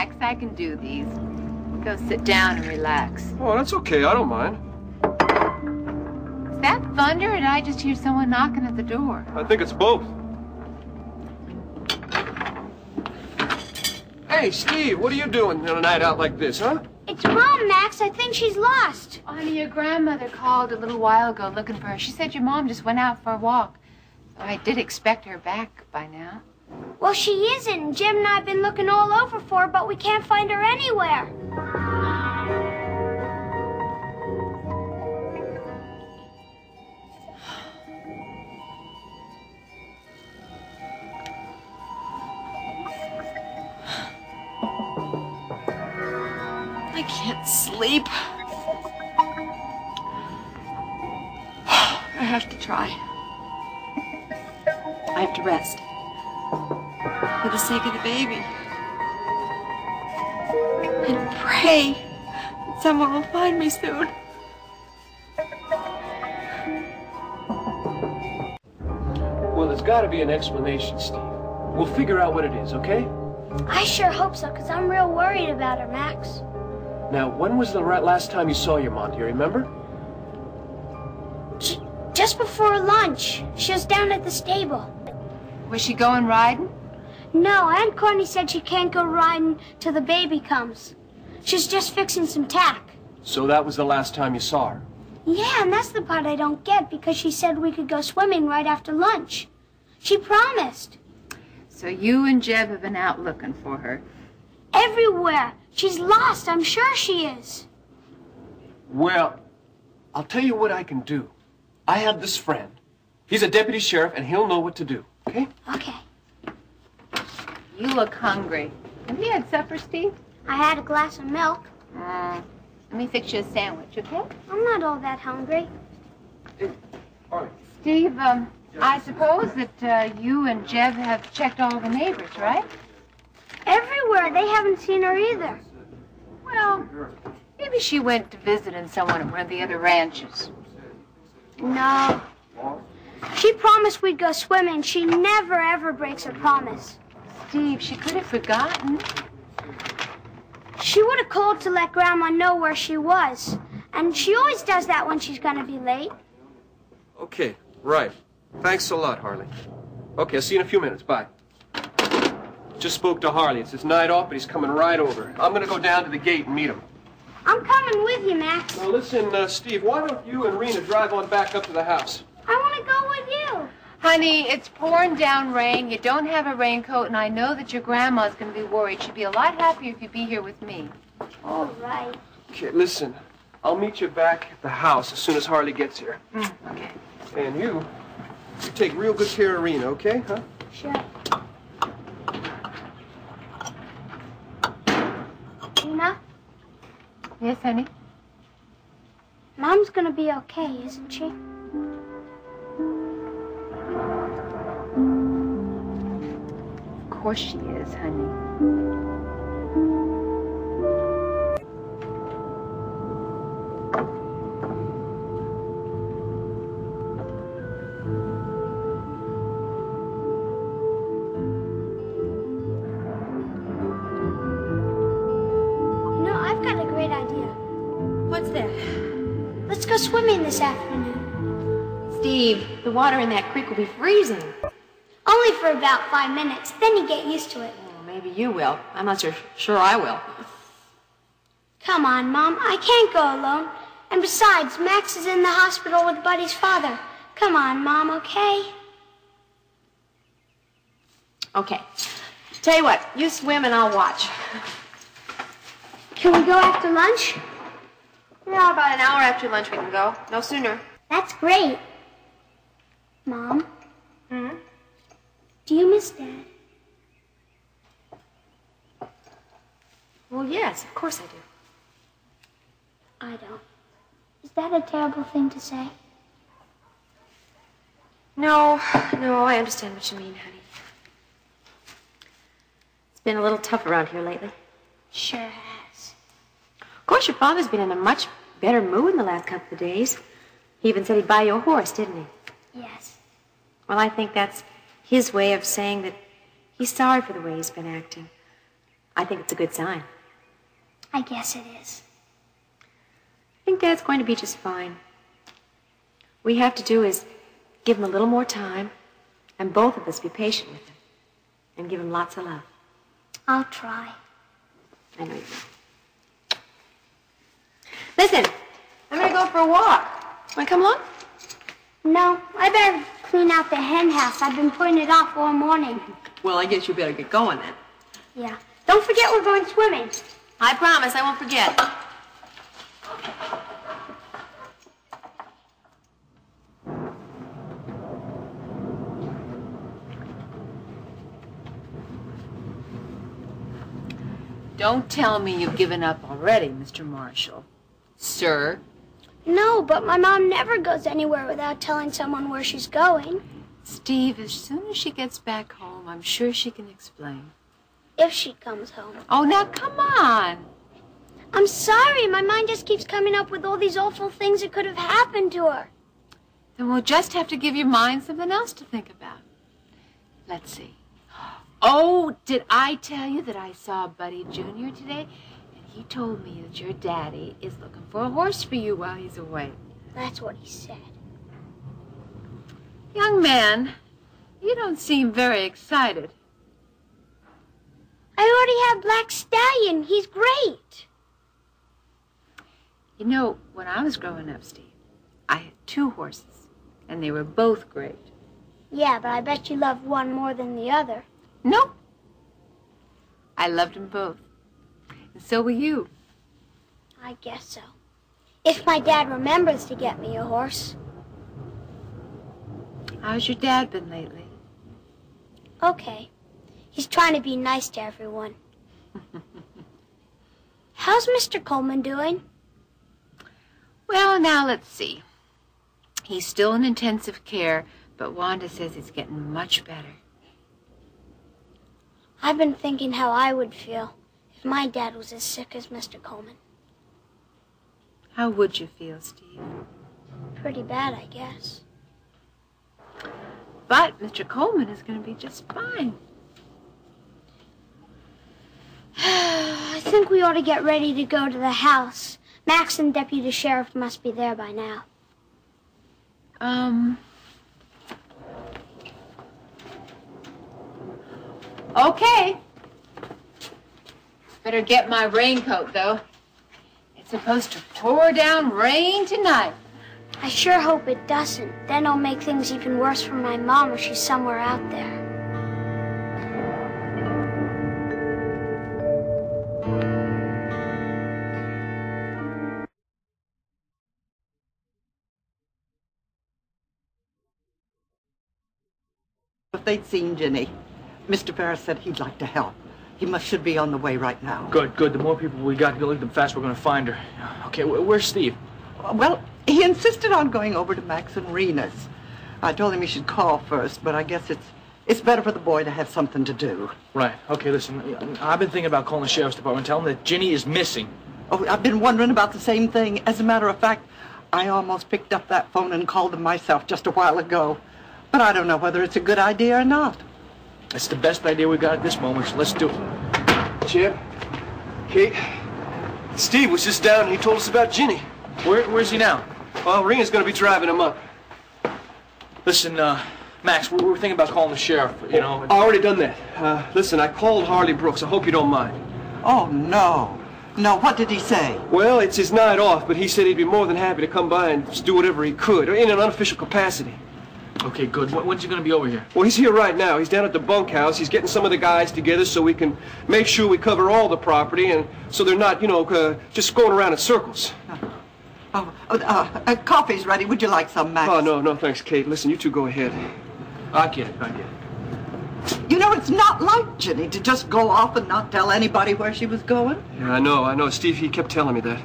Max, I can do these. Go sit down and relax. Oh, that's okay. I don't mind. Is that thunder, or did I just hear someone knocking at the door? I think it's both. Hey, Steve, what are you doing on a night out like this, huh? It's Mom, Max. I think she's lost. Honey, your grandmother called a little while ago looking for her. She said your mom just went out for a walk. So I did expect her back by now. Well, she isn't. Jim and I have been looking all over for her, but we can't find her anywhere. I can't sleep. I have to try. I have to rest. For the sake of the baby. And pray that someone will find me soon. Well, there's got to be an explanation, Steve. We'll figure out what it is, okay? I sure hope so, because I'm real worried about her, Max. Now, when was the last time you saw your mom? Do you remember? Just before lunch. She was down at the stable. Was she going riding? No, Aunt Courtney said she can't go riding till the baby comes. She's just fixing some tack. So that was the last time you saw her? Yeah, and that's the part I don't get, because she said we could go swimming right after lunch. She promised. So you and Jeb have been out looking for her. Everywhere. She's lost. I'm sure she is. Well, I'll tell you what I can do. I have this friend. He's a deputy sheriff, and he'll know what to do, okay? Okay. You look hungry. Have you had supper, Steve? I had a glass of milk. Let me fix you a sandwich, okay? I'm not all that hungry. All right. Steve, I suppose that you and Jeb have checked all the neighbors, right? Everywhere. They haven't seen her either. Well, maybe she went to visiting someone at one of the other ranches. No. She promised we'd go swimming. She never, ever breaks her promise. Steve, she could have forgotten. She would have called to let Grandma know where she was. And she always does that when she's going to be late. Okay, right. Thanks a lot, Harley. Okay, I'll see you in a few minutes. Bye. Just spoke to Harley. It's his night off, but he's coming right over. I'm going to go down to the gate and meet him. I'm coming with you, Max. Now, listen, Steve, why don't you and Rena drive on back up to the house? I want to go with you. Honey, it's pouring down rain. You don't have a raincoat, and I know that your grandma's going to be worried. She'd be a lot happier if you'd be here with me. All right. Okay, listen. I'll meet you back at the house as soon as Harley gets here. Okay. And you take real good care of Rena, okay? Huh? Sure. Rena? Yes, honey? Mom's going to be okay, isn't she? Of course she is, honey. I've got a great idea. What's that? Let's go swimming this afternoon. Steve, the water in that creek will be freezing. Only for about 5 minutes. Then you get used to it. Well, maybe you will. I'm not sure I will. Come on, Mom. I can't go alone. And besides, Max is in the hospital with Buddy's father. Come on, Mom, okay? Okay. Tell you what, you swim and I'll watch. Can we go after lunch? Yeah, about an hour after lunch we can go. No sooner. That's great. Mom? Hmm? Do you miss Dad? Well, yes, of course I do. I don't. Is that a terrible thing to say? No, I understand what you mean, honey. It's been a little tough around here lately. Sure has. Of course, your father's been in a much better mood in the last couple of days. He even said he'd buy you a horse, didn't he? Yes. Well, I think that's his way of saying that he's sorry for the way he's been acting. I think it's a good sign. I guess it is. I think Dad's going to be just fine. What we have to do is give him a little more time, and both of us be patient with him, and give him lots of love. I'll try. I know you will. Listen, I'm going to go for a walk. Want to come along? No, I better clean out the hen house. I've been putting it off all morning. Well, I guess you better get going then. Yeah. Don't forget we're going swimming. I promise I won't forget. Don't tell me you've given up already, Mr. Marshall. Sir? No, but my mom never goes anywhere without telling someone where she's going. Steve, as soon as she gets back home, I'm sure she can explain. If she comes home. Oh, now come on. I'm sorry. My mind just keeps coming up with all these awful things that could have happened to her. Then we'll just have to give your mind something else to think about. Let's see. Oh, did I tell you that I saw Buddy Jr. today? And he told me that your daddy is looking for a horse for you while he's away. That's what he said. Young man, you don't seem very excited. I already have Black Stallion. He's great. You know, when I was growing up, Steve, I had 2 horses, and they were both great. Yeah, but I bet you love one more than the other. No. I loved them both. And so will you. I guess so. If my dad remembers to get me a horse. How's your dad been lately? Okay. He's trying to be nice to everyone. How's Mr. Coleman doing? Well, now let's see. He's still in intensive care, but Wanda says he's getting much better. I've been thinking how I would feel if my dad was as sick as Mr. Coleman. How would you feel, Steve? Pretty bad, I guess. But Mr. Coleman is going to be just fine. I think we ought to get ready to go to the house. Max and Deputy Sheriff must be there by now. Okay. Better get my raincoat, though. It's supposed to pour down rain tonight. I sure hope it doesn't. Then it'll make things even worse for my mom if she's somewhere out there. If they'd seen Ginny, Mr. Ferris said he'd like to help. He should be on the way right now. Good, good. The more people we got, the faster we're going to find her. Okay, where's Steve? Well, he insisted on going over to Max and Rena's. I told him he should call first, but I guess it's better for the boy to have something to do. Right. Okay, listen. I've been thinking about calling the sheriff's department, telling them that Ginny is missing. Oh, I've been wondering about the same thing. As a matter of fact, I almost picked up that phone and called them myself just a while ago. But I don't know whether it's a good idea or not. It's the best idea we got at this moment, so let's do it. Chip, Kate, Steve was just down and he told us about Ginny. Where's he now? Well, Rena's going to be driving him up. Listen, Max, we were thinking about calling the sheriff, you know. I already done that. Listen, I called Harley Brooks. I hope you don't mind. Oh, no. No, what did he say? Well, it's his night off, but he said he'd be more than happy to come by and just do whatever he could, in an unofficial capacity. Okay, good. When's he going to be over here? Well, he's here right now. He's down at the bunkhouse. He's getting some of the guys together so we can make sure we cover all the property and so they're not, just going around in circles. Coffee's ready. Would you like some, Max? Oh, no, thanks, Kate. Listen, you two go ahead. I get it. You know, it's not like Ginny to just go off and not tell anybody where she was going. Yeah, I know. Steve, he kept telling me that.